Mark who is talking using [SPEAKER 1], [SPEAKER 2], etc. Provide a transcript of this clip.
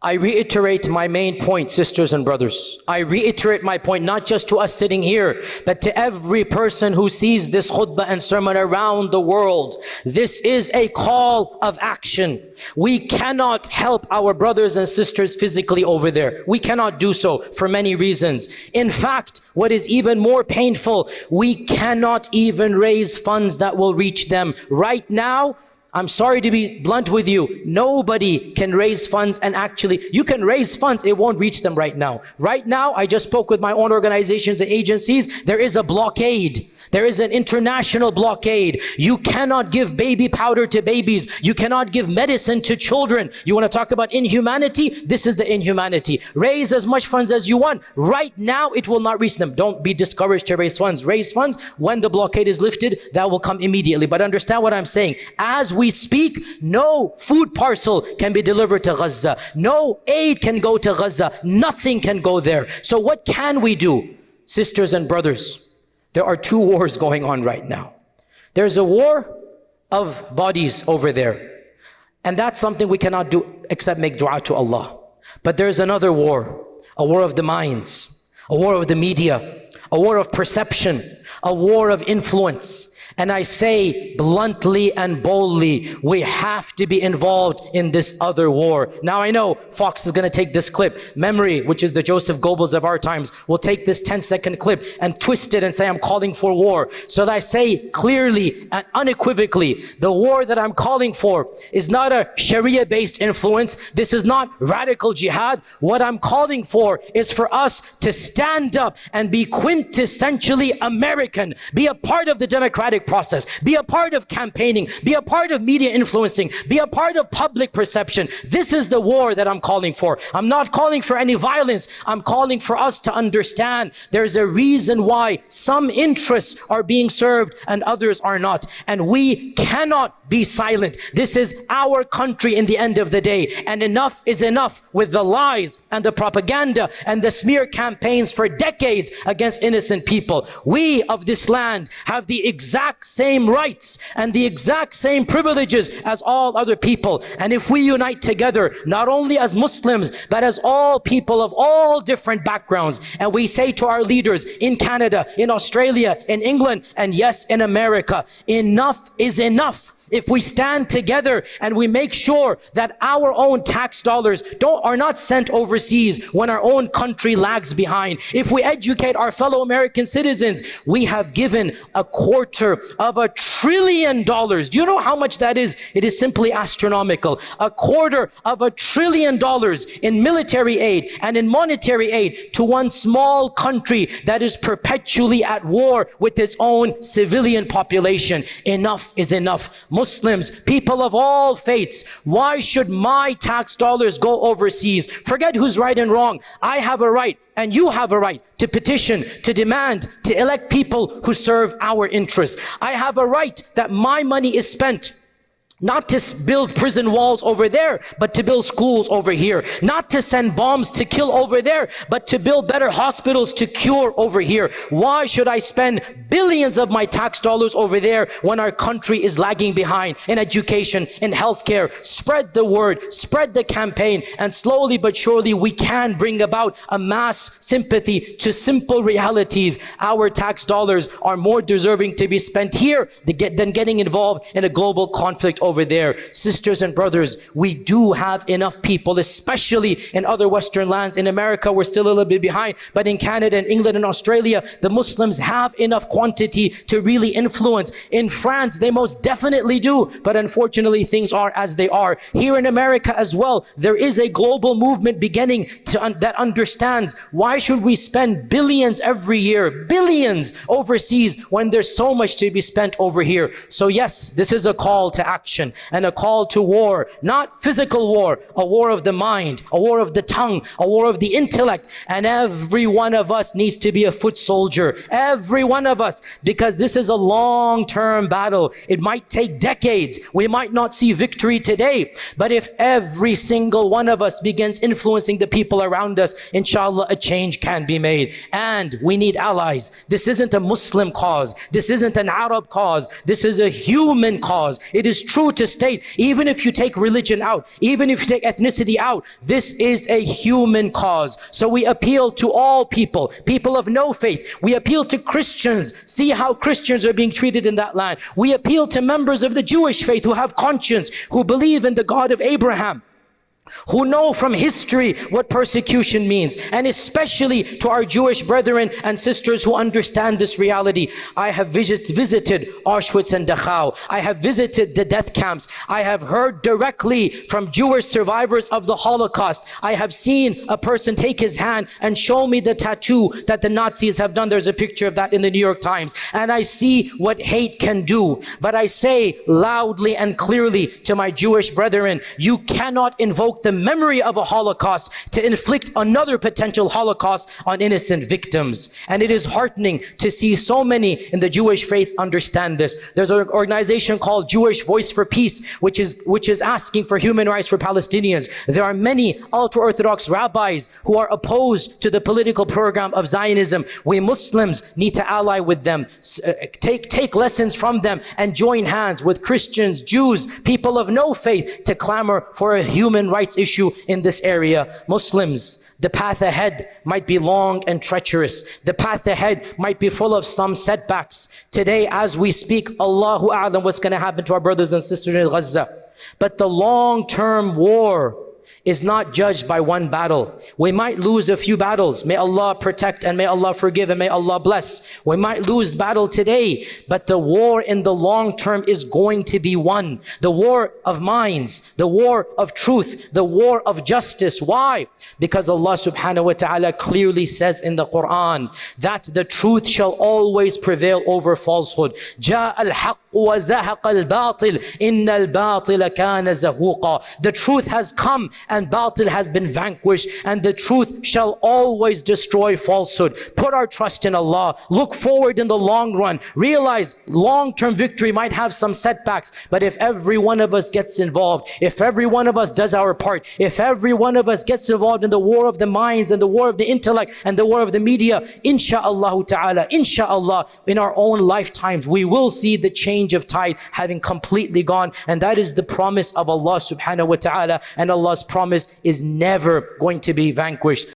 [SPEAKER 1] I reiterate my main point, sisters and brothers. I reiterate my point, not just to us sitting here, but to every person who sees this khutbah and sermon around the world. This is a call of action. We cannot help our brothers and sisters physically over there. We cannot do so for many reasons. In fact, what is even more painful, we cannot even raise funds that will reach them. Right now, I'm sorry to be blunt with you, nobody can raise funds, and actually, you can raise funds, it won't reach them right now. Right now, I just spoke with my own organizations and agencies, there is a blockade. There is an international blockade. You cannot give baby powder to babies. You cannot give medicine to children. You want to talk about inhumanity? This is the inhumanity. Raise as much funds as you want. Right now, it will not reach them. Don't be discouraged to raise funds. Raise funds. When the blockade is lifted, that will come immediately. But understand what I'm saying. As we speak, no food parcel can be delivered to Gaza. No aid can go to Gaza. Nothing can go there. So what can we do? Sisters and brothers, there are two wars going on right now. There's a war of bodies over there. And that's something we cannot do except make dua to Allah. But there's another war, a war of the minds, a war of the media, a war of perception, a war of influence. And I say bluntly and boldly, we have to be involved in this other war. Now I know Fox is going to take this clip. Memory, which is the Joseph Goebbels of our times, will take this 10-second clip and twist it and say, I'm calling for war. So that I say clearly and unequivocally, the war that I'm calling for is not a Sharia-based influence. This is not radical jihad. What I'm calling for is for us to stand up and be quintessentially American, be a part of the democratic process, be a part of campaigning, be a part of media influencing, be a part of public perception. This is the war that I'm calling for. I'm not calling for any violence. I'm calling for us to understand there's a reason why some interests are being served and others are not. And we cannot be silent. This is our country in the end of the day. And enough is enough with the lies and the propaganda and the smear campaigns for decades against innocent people. We of this land have the exact same rights and the exact same privileges as all other people. And if we unite together, not only as Muslims, but as all people of all different backgrounds, and we say to our leaders in Canada, in Australia, in England, and yes, in America, enough is enough. If we stand together and we make sure that our own tax dollars are not sent overseas when our own country lags behind. If we educate our fellow American citizens, we have given $250 billion. Do you know how much that is? It is simply astronomical. $250 billion in military aid and in monetary aid to one small country that is perpetually at war with its own civilian population. Enough is enough. Muslims, people of all faiths, why should my tax dollars go overseas? Forget who's right and wrong. I have a right and you have a right to petition, to demand, to elect people who serve our interests. I have a right that my money is spent not to build prison walls over there, but to build schools over here. Not to send bombs to kill over there, but to build better hospitals to cure over here. Why should I spend billions of my tax dollars over there when our country is lagging behind in education, in healthcare? Spread the word, spread the campaign, and slowly but surely we can bring about a mass sympathy to simple realities. Our tax dollars are more deserving to be spent here than getting involved in a global conflict over there. Sisters and brothers, we do have enough people, especially in other Western lands. In America, we're still a little bit behind, but in Canada and England and Australia, the Muslims have enough quantity to really influence. In France, they most definitely do, but unfortunately, things are as they are. Here in America as well, there is a global movement beginning that understands why should we spend billions every year, billions overseas, when there's so much to be spent over here. So yes, this is a call to action and a call to war, not physical war, a war of the mind, a war of the tongue, a war of the intellect. And every one of us needs to be a foot soldier, every one of us, because this is a long-term battle. It might take decades. We might not see victory today, but if every single one of us begins influencing the people around us, inshallah, a change can be made. And we need allies. This isn't a Muslim cause. This isn't an Arab cause. This is a human cause. It is truly true to state, even if you take religion out, even if you take ethnicity out, this is a human cause. So we appeal to all people, people of no faith. We appeal to Christians. See how Christians are being treated in that land. We appeal to members of the Jewish faith who have conscience, who believe in the God of Abraham, who know from history what persecution means, and especially to our Jewish brethren and sisters who understand this reality. I have visited Auschwitz and Dachau. I have visited the death camps. I have heard directly from Jewish survivors of the Holocaust. I have seen a person take his hand and show me the tattoo that the Nazis have done. There's a picture of that in the New York Times. And I see what hate can do. But I say loudly and clearly to my Jewish brethren, you cannot invoke the memory of a Holocaust to inflict another potential Holocaust on innocent victims. And it is heartening to see so many in the Jewish faith understand this. There's an organization called Jewish Voice for Peace, which is asking for human rights for Palestinians. There are many ultra-Orthodox rabbis who are opposed to the political program of Zionism. We Muslims need to ally with them, take lessons from them, and join hands with Christians, Jews, people of no faith to clamor for a human rights issue in this area. Muslims, the path ahead might be long and treacherous. The path ahead might be full of some setbacks. Today, as we speak, Allahu A'lam what's going to happen to our brothers and sisters in Gaza. But the long-term war is not judged by one battle. We might lose a few battles. May Allah protect and may Allah forgive and may Allah bless. We might lose battle today, but the war in the long term is going to be won. The war of minds, the war of truth, the war of justice. Why? Because Allah subhanahu wa ta'ala clearly says in the Quran that the truth shall always prevail over falsehood. جَاءَ الْحَقُّ وَزَهَقَ الْبَاطِلِ إِنَّ الْبَاطِلَ كَانَ زَهُوقًا. The truth has come and batil has been vanquished, and the truth shall always destroy falsehood. Put our trust in Allah. Look forward in the long run. Realize long-term victory might have some setbacks, but if every one of us gets involved, if every one of us does our part, if every one of us gets involved in the war of the minds and the war of the intellect and the war of the media, insha'Allah ta'ala, insha'Allah, in our own lifetimes, we will see the change of tide having completely gone. And that is the promise of Allah subhanahu wa ta'ala, and Allah's promise is never going to be vanquished.